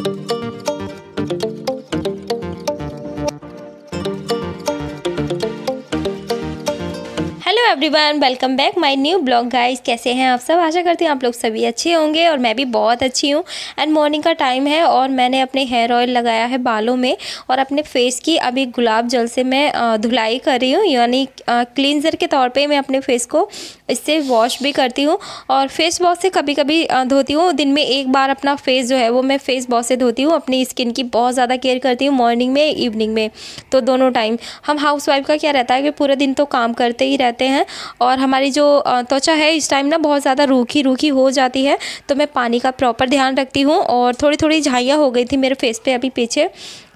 Hello everyone, welcome back my new blog guys. कैसे हैं आप सब? आशा करती हूँ आप लोग सभी अच्छे होंगे और मैं भी बहुत अच्छी हूँ। एंड मॉर्निंग का टाइम है और मैंने अपने हेयर ऑयल लगाया है बालों में और अपने फेस की अभी गुलाब जल से मैं धुलाई कर रही हूँ, यानी क्लींजर के तौर पे मैं अपने फेस को इससे वॉश भी करती हूँ। और फेस वॉश से कभी कभी धोती हूँ, दिन में एक बार अपना फेस जो है वो मैं फेस वॉश से धोती हूँ। अपनी स्किन की बहुत ज़्यादा केयर करती हूँ, मॉर्निंग में इवनिंग में, तो दोनों टाइम। हम हाउसवाइफ का क्या रहता है कि पूरे दिन तो काम करते ही रहते हैं और हमारी जो त्वचा है इस टाइम ना बहुत ज़्यादा रूखी रूखी हो जाती है, तो मैं पानी का प्रॉपर ध्यान रखती हूँ। और थोड़ी थोड़ी झाइयाँ हो गई थी मेरे फेस पे अभी पीछे,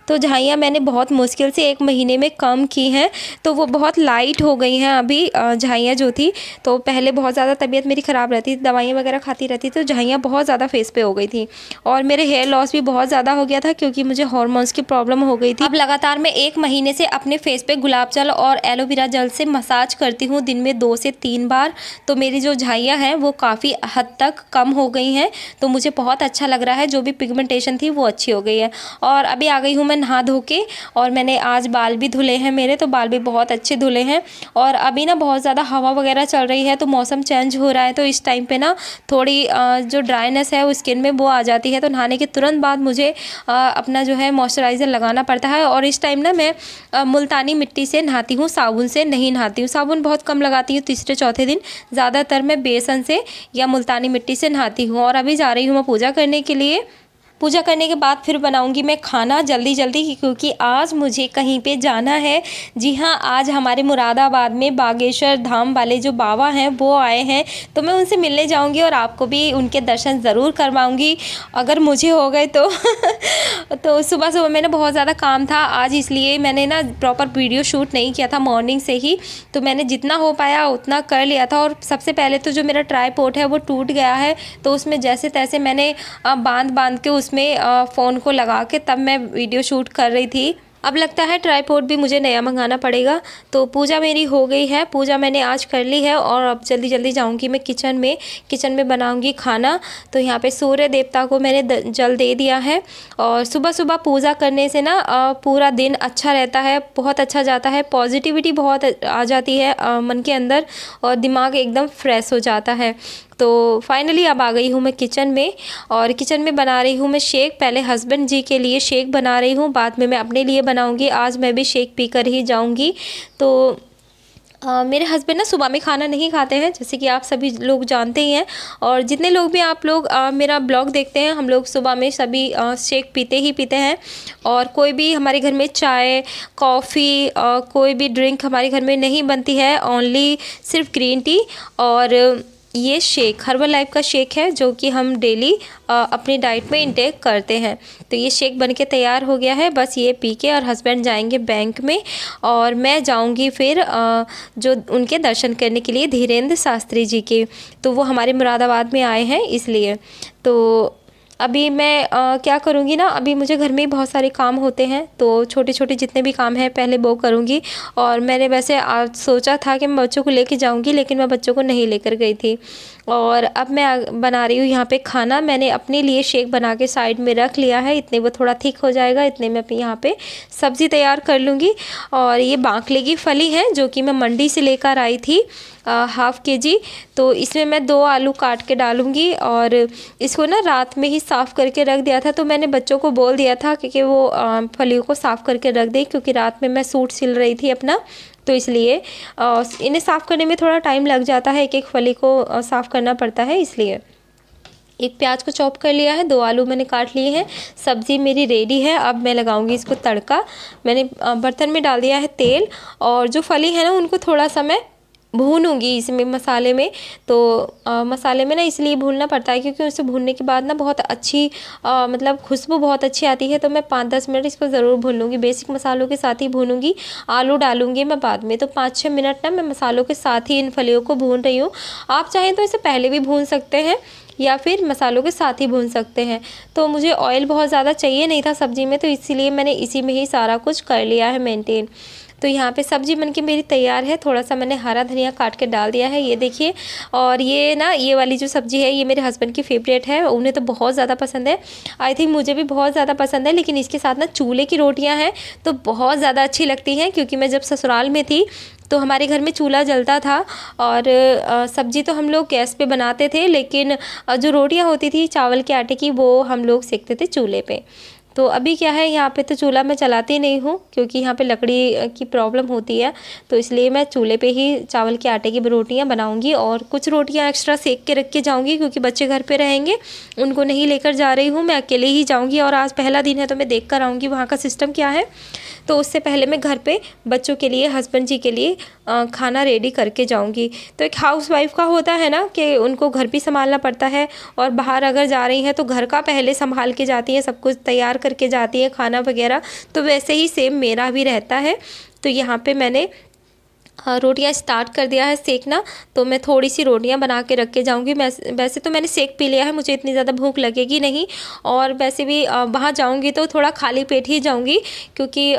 तो झाइयाँ मैंने बहुत मुश्किल से 1 महीने में कम की हैं, तो वो बहुत लाइट हो गई हैं अभी झाइयाँ जो थी। तो पहले बहुत ज़्यादा तबीयत मेरी ख़राब रहती थी, दवाइयाँ वगैरह खाती रहती, तो झाइयाँ बहुत ज़्यादा फेस पे हो गई थी। और मेरे हेयर लॉस भी बहुत ज़्यादा हो गया था क्योंकि मुझे हॉर्मोन्स की प्रॉब्लम हो गई थी। अब लगातार मैं 1 महीने से अपने फेस पे गुलाब जल और एलोवेरा जल से मसाज करती हूँ दिन में 2 से 3 बार, तो मेरी जो झाइयाँ हैं वो काफ़ी हद तक कम हो गई हैं। तो मुझे बहुत अच्छा लग रहा है, जो भी पिगमेंटेशन थी वो अच्छी हो गई है। और अभी आ गई हूँ मैं नहा धो के, और मैंने आज बाल भी धुले हैं मेरे, तो बाल भी बहुत अच्छे धुले हैं। और अभी ना बहुत ज़्यादा हवा वगैरह चल रही है, तो मौसम चेंज हो रहा है, तो इस टाइम पे ना थोड़ी जो ड्राइनेस है वो स्किन में वो आ जाती है। तो नहाने के तुरंत बाद मुझे अपना जो है मॉइस्चराइज़र लगाना पड़ता है। और इस टाइम ना मैं मुल्तानी मिट्टी से नहाती हूँ, साबुन से नहीं नहाती हूँ। साबुन बहुत कम लगाती हूँ तीसरे चौथे दिन, ज़्यादातर मैं बेसन से या मुल्तानी मिट्टी से नहाती हूँ। और अभी जा रही हूँ मैं पूजा करने के लिए। पूजा करने के बाद फिर बनाऊंगी मैं खाना जल्दी जल्दी, क्योंकि आज मुझे कहीं पे जाना है। जी हाँ, आज हमारे मुरादाबाद में बागेश्वर धाम वाले जो बाबा हैं वो आए हैं, तो मैं उनसे मिलने जाऊंगी और आपको भी उनके दर्शन ज़रूर करवाऊंगी अगर मुझे हो गए तो। तो सुबह सुबह मैंने बहुत ज़्यादा काम था आज, इसलिए मैंने ना प्रॉपर वीडियो शूट नहीं किया था मॉर्निंग से ही, तो मैंने जितना हो पाया उतना कर लिया था। और सबसे पहले तो जो मेरा ट्राईपॉड है वो टूट गया है, तो उसमें जैसे तैसे मैंने बांध के उसमें फ़ोन को लगा के तब मैं वीडियो शूट कर रही थी। अब लगता है ट्राईपॉड भी मुझे नया मंगाना पड़ेगा। तो पूजा मेरी हो गई है, पूजा मैंने आज कर ली है और अब जल्दी जल्दी जाऊंगी मैं किचन में बनाऊंगी खाना। तो यहाँ पे सूर्य देवता को मैंने जल दे दिया है। और सुबह सुबह पूजा करने से ना पूरा दिन अच्छा रहता है, बहुत अच्छा जाता है, पॉजिटिविटी बहुत आ जाती है मन के अंदर और दिमाग एकदम फ्रेश हो जाता है। तो फाइनली अब आ गई हूँ मैं किचन में, और किचन में बना रही हूँ मैं शेक। पहले हस्बैंड जी के लिए शेक बना रही हूँ, बाद में मैं अपने लिए बनाऊँगी। आज मैं भी शेक पीकर ही जाऊँगी। तो मेरे हस्बैंड ना सुबह में खाना नहीं खाते हैं, जैसे कि आप सभी लोग जानते ही हैं। और जितने लोग भी आप लोग मेरा ब्लॉग देखते हैं, हम लोग सुबह में सभी शेक पीते ही पीते हैं। और कोई भी हमारे घर में चाय कॉफ़ी कोई भी ड्रिंक हमारे घर में नहीं बनती है, ओनली सिर्फ ग्रीन टी और ये शेक हर्बल लाइफ का शेक है, जो कि हम डेली अपनी डाइट में इंटेक करते हैं। तो ये शेक बनके तैयार हो गया है, बस ये पी के और हस्बैंड जाएंगे बैंक में और मैं जाऊंगी फिर जो उनके दर्शन करने के लिए धीरेन्द्र शास्त्री जी के, तो वो हमारे मुरादाबाद में आए हैं इसलिए। तो अभी मैं क्या करूँगी ना, अभी मुझे घर में ही बहुत सारे काम होते हैं, तो छोटे छोटे जितने भी काम हैं पहले वो करूँगी। और मैंने वैसे आज सोचा था कि मैं बच्चों को लेके जाऊँगी, लेकिन मैं बच्चों को नहीं लेकर गई थी। और अब मैं बना रही हूँ यहाँ पे खाना। मैंने अपने लिए शेक बना के साइड में रख लिया है, इतने वो थोड़ा थिक हो जाएगा, इतने में अपनी यहाँ पे सब्ज़ी तैयार कर लूँगी। और ये बांकले की फली है जो कि मैं मंडी से लेकर आई थी ½ kg, तो इसमें मैं 2 आलू काट के डालूँगी। और इसको ना रात में ही साफ़ करके रख दिया था, तो मैंने बच्चों को बोल दिया था कि वो फलियों को साफ़ करके रख दें, क्योंकि रात में मैं सूट सिल रही थी अपना, तो इसलिए इन्हें साफ़ करने में थोड़ा टाइम लग जाता है, एक एक फली को साफ़ करना पड़ता है इसलिए। एक प्याज को चॉप कर लिया है, 2 आलू मैंने काट लिए हैं, सब्ज़ी मेरी रेडी है। अब मैं लगाऊंगी इसको तड़का। मैंने बर्तन में डाल दिया है तेल, और जो फली है ना उनको थोड़ा सा मैं भूनूंगी इसमें मसाले में। तो मसाले में ना इसलिए भूनना पड़ता है क्योंकि उसे भूनने के बाद ना बहुत अच्छी मतलब खुशबू बहुत अच्छी आती है, तो मैं 5-10 मिनट इसको ज़रूर भून लूँगी। बेसिक मसालों के साथ ही भूनूंगी, आलू डालूंगी मैं बाद में। तो 5-6 मिनट ना मैं मसालों के साथ ही इन फलियों को भून रही हूँ। आप चाहें तो इसे पहले भी भून सकते हैं या फिर मसालों के साथ ही भून सकते हैं। तो मुझे ऑयल बहुत ज़्यादा चाहिए नहीं था सब्ज़ी में, तो इसीलिए मैंने इसी में ही सारा कुछ कर लिया है मेंटेन। तो यहाँ पे सब्ज़ी बन के मेरी तैयार है। थोड़ा सा मैंने हरा धनिया काट के डाल दिया है, ये देखिए। और ये ना, ये वाली जो सब्ज़ी है ये मेरे हस्बैंड की फेवरेट है, उन्हें तो बहुत ज़्यादा पसंद है। आई थिंक मुझे भी बहुत ज़्यादा पसंद है, लेकिन इसके साथ ना चूल्हे की रोटियाँ हैं तो बहुत ज़्यादा अच्छी लगती हैं। क्योंकि मैं जब ससुराल में थी तो हमारे घर में चूल्हा जलता था और सब्ज़ी तो हम लोग गैस पे बनाते थे, लेकिन जो रोटियां होती थी चावल के आटे की वो हम लोग सेकते थे चूल्हे पे। तो अभी क्या है, यहाँ पे तो चूल्हा मैं चलाती नहीं हूँ क्योंकि यहाँ पे लकड़ी की प्रॉब्लम होती है, तो इसलिए मैं चूल्हे पे ही चावल के आटे की रोटियाँ बनाऊँगी। और कुछ रोटियाँ एक्स्ट्रा सेक के रख के जाऊँगी क्योंकि बच्चे घर पे रहेंगे, उनको नहीं लेकर जा रही हूँ, मैं अकेले ही जाऊँगी। और आज पहला दिन है तो मैं देख कर आऊँगी वहाँ का सिस्टम क्या है। तो उससे पहले मैं घर पे बच्चों के लिए, हस्बैंड जी के लिए खाना रेडी करके जाऊंगी। तो एक हाउसवाइफ का होता है ना कि उनको घर भी संभालना पड़ता है, और बाहर अगर जा रही हैं तो घर का पहले संभाल के जाती हैं, सब कुछ तैयार करके जाती हैं, खाना वगैरह। तो वैसे ही सेम मेरा भी रहता है। तो यहाँ पे मैंने रोटियां स्टार्ट कर दिया है सेकना, तो मैं थोड़ी सी रोटियां बना के रख के जाऊंगी। मैं वैसे तो मैंने सेक पी लिया है, मुझे इतनी ज़्यादा भूख लगेगी नहीं। और वैसे भी वहाँ जाऊंगी तो थोड़ा खाली पेट ही जाऊंगी, क्योंकि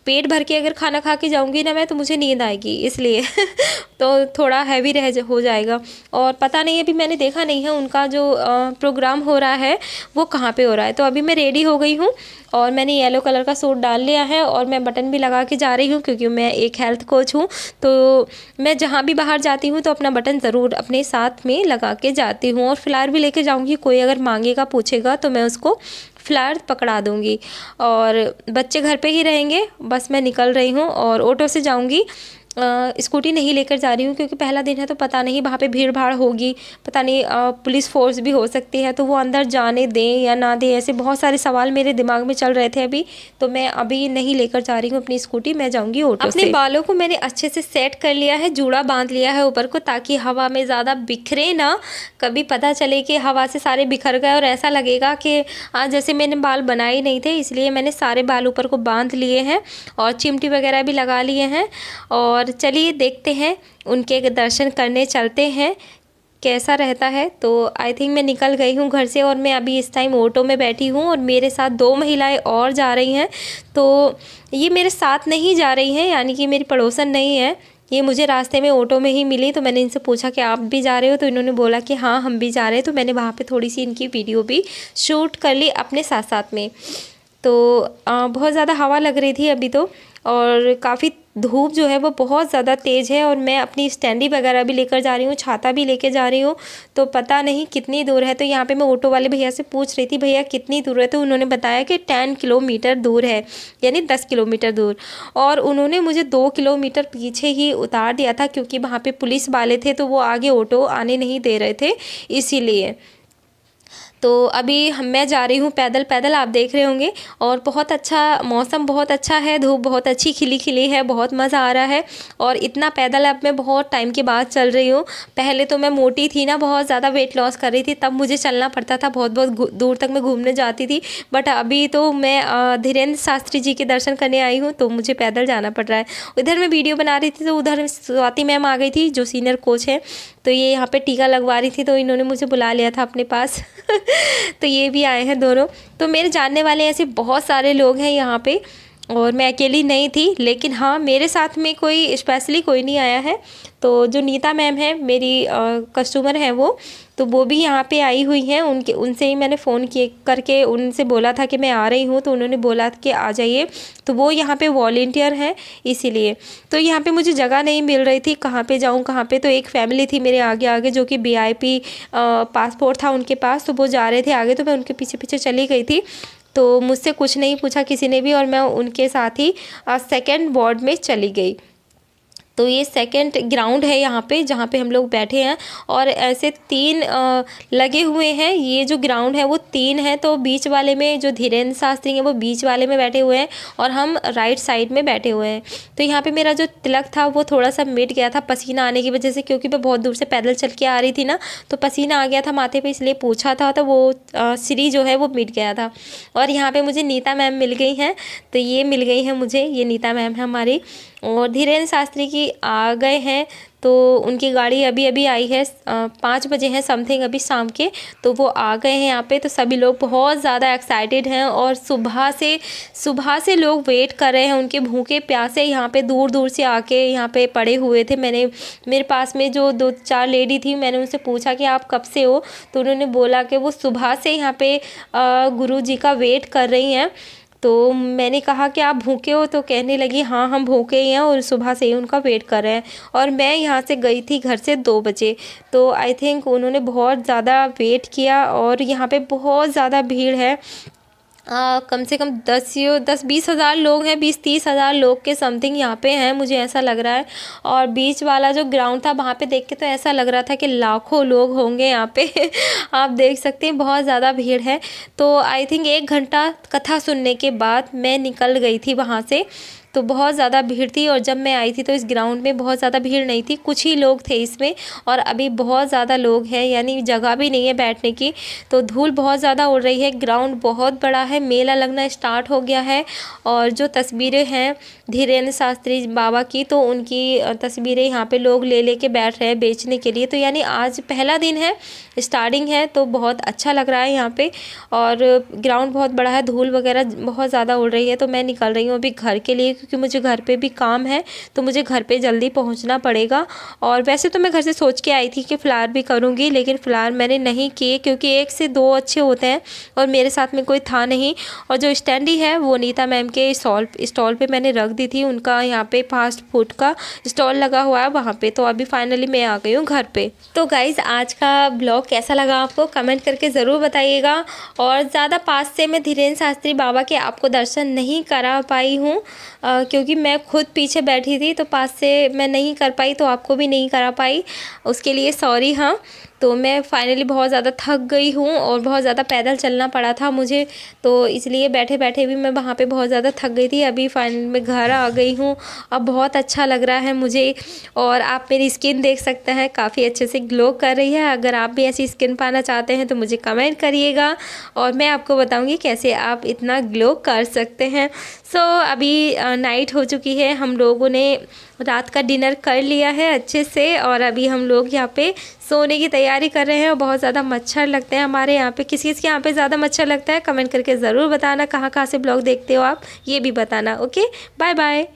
पेट भर के अगर खाना खा के जाऊंगी ना मैं, तो मुझे नींद आएगी, इसलिए तो थोड़ा हैवी हो जाएगा। और पता नहीं, अभी मैंने देखा नहीं है उनका जो प्रोग्राम हो रहा है वो कहाँ पे हो रहा है। तो अभी मैं रेडी हो गई हूँ और मैंने येलो कलर का सूट डाल लिया है और मैं बटन भी लगा के जा रही हूँ, क्योंकि मैं एक हेल्थ कोच हूँ। तो मैं जहाँ भी बाहर जाती हूँ तो अपना बटन ज़रूर अपने साथ में लगा के जाती हूँ। और फ्लायर भी लेके जाऊँगी, कोई अगर मांगेगा पूछेगा तो मैं उसको फ्लायर पकड़ा दूँगी। और बच्चे घर पे ही रहेंगे, बस मैं निकल रही हूँ और ऑटो से जाऊँगी। स्कूटी नहीं लेकर जा रही हूँ क्योंकि पहला दिन है तो पता नहीं वहाँ पे भीड़ भाड़ होगी, पता नहीं पुलिस फोर्स भी हो सकती है, तो वो अंदर जाने दें या ना दें, ऐसे बहुत सारे सवाल मेरे दिमाग में चल रहे थे अभी। तो मैं अभी नहीं लेकर जा रही हूँ अपनी स्कूटी, मैं जाऊँगी ऑटो से। अपने बालों को मैंने अच्छे से सेट कर लिया है, जूड़ा बांध लिया है ऊपर को, ताकि हवा में ज़्यादा बिखरे ना, कभी पता चले कि हवा से सारे बिखर गए और ऐसा लगेगा कि जैसे मैंने बाल बनाए ही नहीं थे। इसलिए मैंने सारे बाल ऊपर को बांध लिए हैं और चिमटी वगैरह भी लगा लिए हैं। और चलिए देखते हैं, उनके दर्शन करने चलते हैं कैसा रहता है। तो आई थिंक मैं निकल गई हूँ घर से और मैं अभी इस टाइम ऑटो में बैठी हूँ और मेरे साथ 2 महिलाएं और जा रही हैं। तो ये मेरे साथ नहीं जा रही हैं, यानी कि मेरी पड़ोसन नहीं है, ये मुझे रास्ते में ऑटो में ही मिली। तो मैंने इनसे पूछा कि आप भी जा रहे हो, तो इन्होंने बोला कि हाँ हम भी जा रहे हैं। तो मैंने वहाँ पे थोड़ी सी इनकी वीडियो भी शूट कर ली अपने साथ साथ में। तो बहुत ज़्यादा हवा लग रही थी अभी तो, और काफ़ी धूप जो है वो बहुत ज़्यादा तेज़ है। और मैं अपनी स्टैंडी वगैरह भी लेकर जा रही हूँ, छाता भी लेकर जा रही हूँ। तो पता नहीं कितनी दूर है। तो यहाँ पे मैं ऑटो वाले भैया से पूछ रही थी, भैया कितनी दूर है, तो उन्होंने बताया कि 10 किलोमीटर दूर है, यानी 10 किलोमीटर दूर। और उन्होंने मुझे 2 किलोमीटर पीछे ही उतार दिया था, क्योंकि वहाँ पर पुलिस वाले थे तो वो आगे ऑटो आने नहीं दे रहे थे, इसीलिए। तो अभी मैं जा रही हूँ पैदल पैदल, आप देख रहे होंगे। और बहुत अच्छा मौसम, बहुत अच्छा है, धूप बहुत अच्छी खिली खिली है, बहुत मज़ा आ रहा है। और इतना पैदल अब मैं बहुत टाइम के बाद चल रही हूँ। पहले तो मैं मोटी थी ना, बहुत ज़्यादा वेट लॉस कर रही थी, तब मुझे चलना पड़ता था, बहुत बहुत दूर तक मैं घूमने जाती थी। बट अभी तो मैं धीरेन्द्र शास्त्री जी के दर्शन करने आई हूँ, तो मुझे पैदल जाना पड़ रहा है। इधर मैं वीडियो बना रही थी तो उधर स्वाति मैम आ गई थी जो सीनियर कोच है, तो ये यहाँ पे टीका लगवा रही थी, तो इन्होंने मुझे बुला लिया था अपने पास तो ये भी आए हैं दोनों। तो मेरे जानने वाले ऐसे बहुत सारे लोग हैं यहाँ पे, और मैं अकेली नहीं थी। लेकिन हाँ, मेरे साथ में कोई स्पेशली कोई नहीं आया है। तो जो नीता मैम है मेरी कस्टमर हैं वो भी यहाँ पे आई हुई हैं। उनसे ही मैंने फ़ोन किए करके उनसे बोला था कि मैं आ रही हूँ, तो उन्होंने बोला कि आ जाइए। तो वो यहाँ पे वॉलेंटियर हैं, इसीलिए। तो यहाँ पे मुझे जगह नहीं मिल रही थी, कहाँ पे जाऊँ कहाँ पे। तो एक फैमिली थी मेरे आगे आगे जो कि VIP पासपोर्ट था उनके पास, तो वो जा रहे थे आगे, तो मैं उनके पीछे पीछे चली गई थी। तो मुझसे कुछ नहीं पूछा किसी ने भी, और मैं उनके साथ ही सेकंड वार्ड में चली गई। तो ये सेकंड ग्राउंड है यहाँ पे जहाँ पे हम लोग बैठे हैं, और ऐसे 3 लगे हुए हैं। ये जो ग्राउंड है वो 3 है, तो बीच वाले में जो धीरेन्द्र शास्त्री हैं वो बीच वाले में बैठे हुए हैं और हम राइट साइड में बैठे हुए हैं। तो यहाँ पे मेरा जो तिलक था वो थोड़ा सा मिट गया था पसीना आने की वजह से, क्योंकि मैं बहुत दूर से पैदल चल के आ रही थी ना, तो पसीना आ गया था माथे पर, इसलिए पूछा था तो वो सिरी जो है वो मिट गया था। और यहाँ पर मुझे नीता मैम मिल गई हैं, तो ये मिल गई हैं मुझे, ये नीता मैम है हमारी। और धीरेन्द्र शास्त्री की आ गए हैं, तो उनकी गाड़ी अभी अभी आई है, 5 बजे हैं समथिंग अभी शाम के, तो वो आ गए हैं यहाँ पे। तो सभी लोग बहुत ज़्यादा एक्साइटेड हैं और सुबह से लोग वेट कर रहे हैं, उनके भूखे प्यासे यहाँ पे दूर दूर से आके यहाँ पे पड़े हुए थे। मेरे पास में जो 2-4 लेडी थी, मैंने उनसे पूछा कि आप कब से हो, तो उन्होंने बोला कि वो सुबह से यहाँ पे गुरुजी का वेट कर रही हैं। तो मैंने कहा कि आप भूखे हो, तो कहने लगी हाँ हम भूखे ही हैं और सुबह से ही उनका वेट कर रहे हैं। और मैं यहाँ से गई थी घर से 2 बजे, तो आई थिंक उन्होंने बहुत ज़्यादा वेट किया और यहाँ पे बहुत ज़्यादा भीड़ है। कम से कम 10-20 हज़ार लोग हैं, 20-30 हज़ार लोग के समथिंग यहाँ पे हैं, मुझे ऐसा लग रहा है। और बीच वाला जो ग्राउंड था वहाँ पे देख के तो ऐसा लग रहा था कि लाखों लोग होंगे यहाँ पे आप देख सकते हैं बहुत ज़्यादा भीड़ है। तो आई थिंक 1 घंटा कथा सुनने के बाद मैं निकल गई थी वहाँ से, तो बहुत ज़्यादा भीड़ थी। और जब मैं आई थी तो इस ग्राउंड में बहुत ज़्यादा भीड़ नहीं थी, कुछ ही लोग थे इसमें, और अभी बहुत ज़्यादा लोग हैं, यानी जगह भी नहीं है बैठने की। तो धूल बहुत ज़्यादा उड़ रही है, ग्राउंड बहुत बड़ा है, मेला लगना स्टार्ट हो गया है। और जो तस्वीरें हैं धीरेन्द्र शास्त्री बाबा की, तो उनकी तस्वीरें यहाँ पे लोग ले के बैठ रहे हैं बेचने के लिए। तो यानी आज पहला दिन है, स्टार्टिंग है, तो बहुत अच्छा लग रहा है यहाँ पे। और ग्राउंड बहुत बड़ा है, धूल वगैरह बहुत ज़्यादा उड़ रही है। तो मैं निकल रही हूँ अभी घर के लिए, क्योंकि मुझे घर पे भी काम है, तो मुझे घर पे जल्दी पहुँचना पड़ेगा। और वैसे तो मैं घर से सोच के आई थी कि फ़्लावर भी करूँगी, लेकिन फ़्लावर मैंने नहीं किए, क्योंकि 1 से 2 अच्छे होते हैं और मेरे साथ में कोई था नहीं। और जो स्टैंडी है वो नीता मैम के स्टॉल पे मैंने रख दी थी, उनका यहाँ पे फास्ट फूड का स्टॉल लगा हुआ है वहाँ पे। तो अभी फाइनली मैं आ गई हूँ घर पे। तो गाइज़ आज का ब्लॉग कैसा लगा आपको कमेंट करके ज़रूर बताइएगा। और ज़्यादा पास से मैं धीरेन्द्र शास्त्री बाबा के आपको दर्शन नहीं करा पाई हूँ, क्योंकि मैं खुद पीछे बैठी थी, तो पास से मैं नहीं कर पाई, तो आपको भी नहीं करा पाई, उसके लिए सॉरी। हाँ, तो मैं फाइनली बहुत ज़्यादा थक गई हूँ और बहुत ज़्यादा पैदल चलना पड़ा था मुझे, तो इसलिए बैठे बैठे भी मैं वहाँ पे बहुत ज़्यादा थक गई थी। अभी फाइनली मैं घर आ गई हूँ, अब बहुत अच्छा लग रहा है मुझे। और आप मेरी स्किन देख सकते हैं, काफ़ी अच्छे से ग्लो कर रही है। अगर आप भी ऐसी स्किन पाना चाहते हैं तो मुझे कमेंट करिएगा और मैं आपको बताऊँगी कैसे आप इतना ग्लो कर सकते हैं। सो अभी नाइट हो चुकी है, हम लोगों ने रात का डिनर कर लिया है अच्छे से, और अभी हम लोग यहाँ पे सोने की तैयारी कर रहे हैं। और बहुत ज़्यादा मच्छर लगते हैं हमारे यहाँ पे, किस किस के यहाँ पे ज़्यादा मच्छर लगता है कमेंट करके ज़रूर बताना। कहाँ कहाँ से ब्लॉग देखते हो आप ये भी बताना। Okay, bye bye.